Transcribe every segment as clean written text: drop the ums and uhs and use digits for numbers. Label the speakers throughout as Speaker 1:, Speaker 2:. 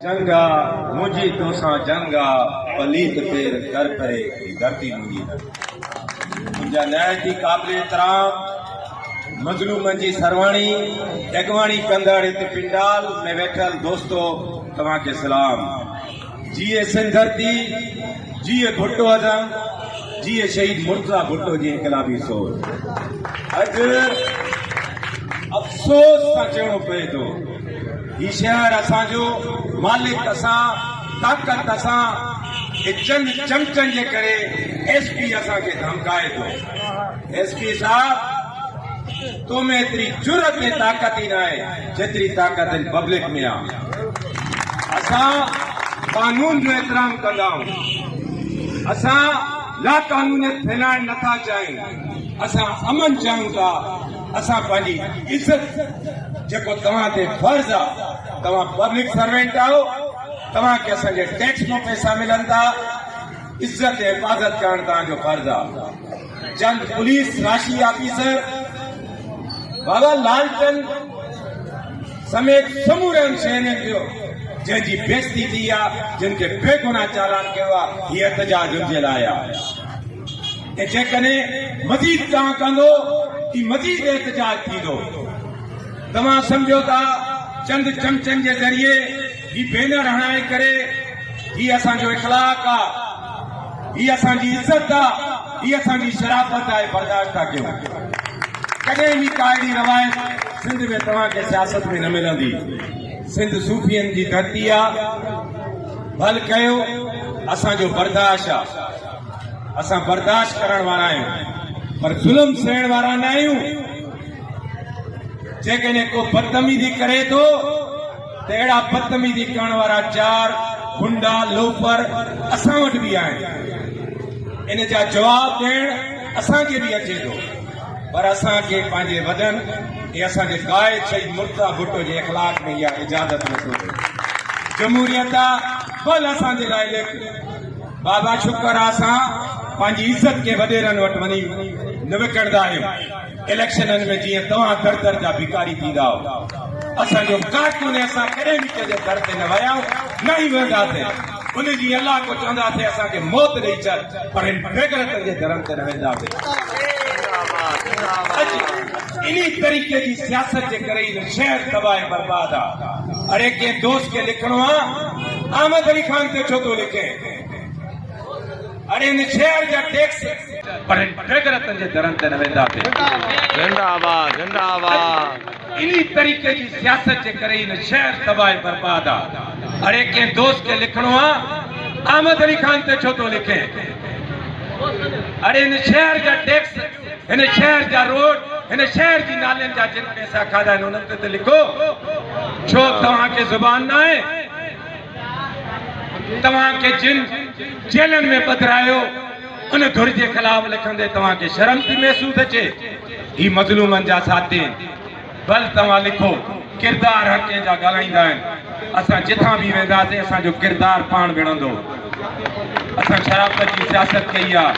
Speaker 1: जंगा मुझी तोसा जंगा पलीत पेर कर परे धरती मुझी मुझा नहायती काबिल एहतराम मजलूम जी सरवाणी अगवाणी कंदड़ हिते पिंडाल में वेठल दोस्तों तव्हां खे सलाम। जिए सिंध धरती जिए भुट्टो आज़म जिए शहीद मुर्तज़ा भुट्टो जी इनकलाबी सोच। अॼु अफ़सोस सां चवणो पए थो ही शहर असांजो मालिक असां ताक़त असां चंद चमचनि जे करे एसपी असांखे धमकाए थो। एसपी साहब तो में एतिरी जुरत ऐं ताक़त ई न आहे जेतिरी ताक़त पब्लिक में आहे। असां कानून जो एहतराम कंदा आहियूं, असां ला कानूनियत फैलाइण नथा चाहियूं, असां अमन चाहियूं था। असां पंहिंजी इज़त जेको तव्हां ते फर्ज़ आहे, तव्हां पब्लिक सर्वेंट आहियो, तव्हांखे असांजे टैक्स मां पैसा मिलनि था, इज़त ऐं हिफ़ाज़त करणु तव्हांजो फर्ज़ आहे। चंद पुलिस राशि ऑफिसर बाबा लालचंद समेत समूरनि शहरनि जो जंहिंजी बेइज़ती थी आहे, जिन खे बेगुनाह चालान कयो आहे, हीअ एहतजाज हुनजे लाइ आहे। ऐं जेकॾहिं मज़ीद तव्हां कंदो कि मज़ीद एहतजाज थींदो। तव्हां सम्झो था चंद चमचनि जे ज़रिए ही बैनर हणाए करे ही असांजो इख़लाक़ आहे, ही असांजी इज़त आहे, ही असांजी शराफ़त आहे, बर्दाश्त था कयूं। कॾहिं बि का अहिड़ी रवायत सिंध में तव्हांखे सियासत में न मिलंदी। सिंध सूफ़ियनि जी धरती आहे, भल कयो असांजो बर्दाश्त आहे, असां बर्दाश्त करण वारा आहियूं, पर ज़ुल्म सहण वारा न आहियूं। जेकॾहिं को बदतमीज़ी करे थो त अहिड़ा बदतमीज़ी करण वारा चार गुंडा लोफर असां वटि बि आहिनि। इन जा जवाब ॾियण असांखे बि अचे थो, पर असांखे पंहिंजे वॾनि ऐं असांजे क़ाइद शहीद मुर्तज़ा भुट्टो जे इख़लाक़ में इहा इजाज़त नथो थिए। जमहूरियत आहे फल असांजे लाइ लिख। बाबा शुक्र आहे असां पंहिंजी इज़त खे वॾेरनि वटि वञी न विकिणंदा आहियूं। इलेक्शननि में जीअं तव्हां दर दर जा भिकारी थींदा हो, असांजो कारकुन असां कॾहिं बि कंहिंजे दर ते न विया न ई वेंदासीं। उनजी अलाह को चवंदासीं असांखे मौत ॾेई छॾ, पर हिन बेगरत जे दरनि ते न वेंदासीं। इन तरीक़े जी सियासत जे करे ही शहर तबाह बर्बाद आहे। अरे कंहिं दोस्त खे लिखणो आहे अहमद अली खान ते छो थो लिखे? अरे इन शहर जा टैक्स पर बेगरतनि जे दरनि ते न वेंदासीं।
Speaker 2: जिंदाबाद जिंदाबाद।
Speaker 1: इन तरीक़े जी सियासत जे करे इन शहर तबाह बर्बाद आहे। अरे कंहिं दोस्त खे लिखणो आहे अहमद अली खान ते छो थो लिखे? अरे इन शहर जा टैक्स, इन शहर जा रोड, इन शहर जी नालियुनि जा जिन पैसा खाधा आहिनि उन्हनि ते लिखो। छो तव्हांखे ज़ुबान न आहे? तव्हांखे जिन जेलनि में पधरायो उन धुर जे ख़िलाफ़ लिखंदे तव्हांखे शर्म थी महसूस अचे? ही मज़लूमनि जा साथी भल तव्हां लिखो। किरदार हर कंहिंजा ॻाल्हाईंदा आहिनि। असां जिथां बि वेंदासीं असांजो किरदार पाण विढ़ंदो। असां शराफ़त जी सियासत कई आहे,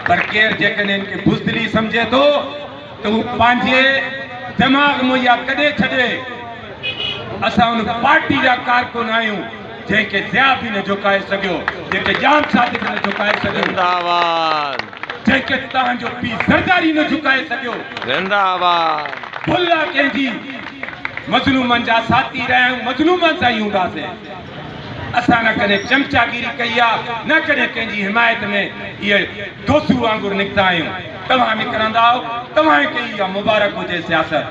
Speaker 1: पर केरु जेकॾहिं खे बुज़दिली सम्झे थो त हू पंहिंजे दिमाग़ मुहैया कॾहिं छॾे। असां उन पार्टी जा कारकुन आहियूं जंहिंखे ज़िया बि न झुकाए सघियो, जंहिंखे जाम सादिक न झुकाए सघियो,
Speaker 2: जिंदाबाद।
Speaker 1: जंहिंखे तव्हांजो पीउ ज़रदारी न झुकाए सघियो।
Speaker 2: जिंदाबाद।
Speaker 1: भुल आहे कंहिंजी। मज़लूमनि जा साथी रहिया आहियूं, मज़लूमनि सां ई हूंदासीं। असां न कॾहिं चमचागिरी कई आहे, न कॾहिं कंहिंजी हिमायत में इहे दोस्तू वांगुरु निकिता आहियूं। तव्हां निकिरंदा आहियो, तव्हां खे इहा मुबारक हुजे सियासत।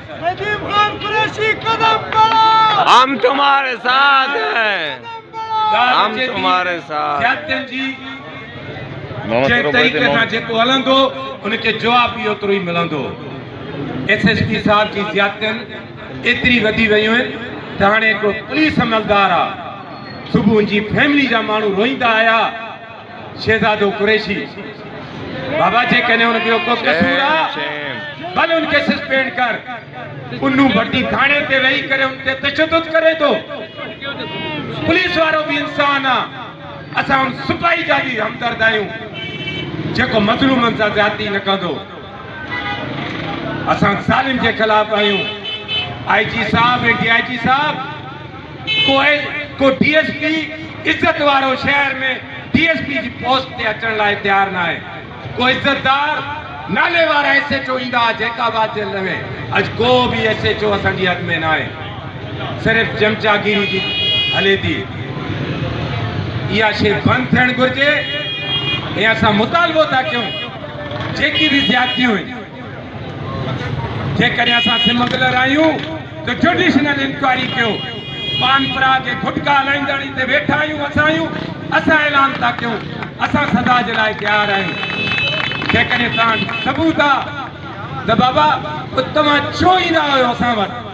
Speaker 2: हम तुम्हारे साथ हैं, हम तुम्हारे साथ।
Speaker 1: जंहिं तरीक़े सां जेको हलंदो उनखे जवाब बि ओतिरो ई मिलंदो। एसएसपी साहब जी ज़ियादतियुनि एतिरी वधी वियूं आहिनि त हाणे हिकिड़ो पुलिस अमलदार आहे, सुबुह जी फैमिली जा माण्हू रोईंदा आया, शहज़ादो कुरैशी बाबा जेकॾहिं हुनखे को कसूर आहे भले उनखे सस्पेंड कर। उन्नू भट्टी थाणे ते वेही करे उन ते तशद्दुद करे थो। पुलिस वारो भी इंसान आहे। असां उन सिपाही जा भी हमदर्द आहियूं जेको मज़लूमनि सां ज़्यादती न कंदो। असां ज़ालिम जे ख़िलाफ़ आहियूं। आईजी साहब ऐं डीआईजी साहब को को DSP इज्जत वारो शहर में DSP जी पोस्ट ते अचण लाइ तैयार ना है। को इज्जतदार नाले वारा SHO ईंदा जैकाबाद जेल में, अज को भी SHO असांजी हद में ना है। सिर्फ चमचागिरी जी हले थी। इहा शइ बंदि थियणु घुरिजे ऐं असां मुतालबो था कयूं जेकी भी ज्यादतियूं आहिनि, जेकॾहिं असां सिमगलर आहियूं त जुडिशनल इंक्वायरी कयो। पानपरा के गुटका हलाईंदड़ हिते वेठा आहियूं, असां ऐलान था कयूं, असां सदा जे लाइ तयारु आहियूं। जेकॾहिं तव्हां सबूत आहे त बाबा तव्हां छो ईंदा हुयो असां वटि,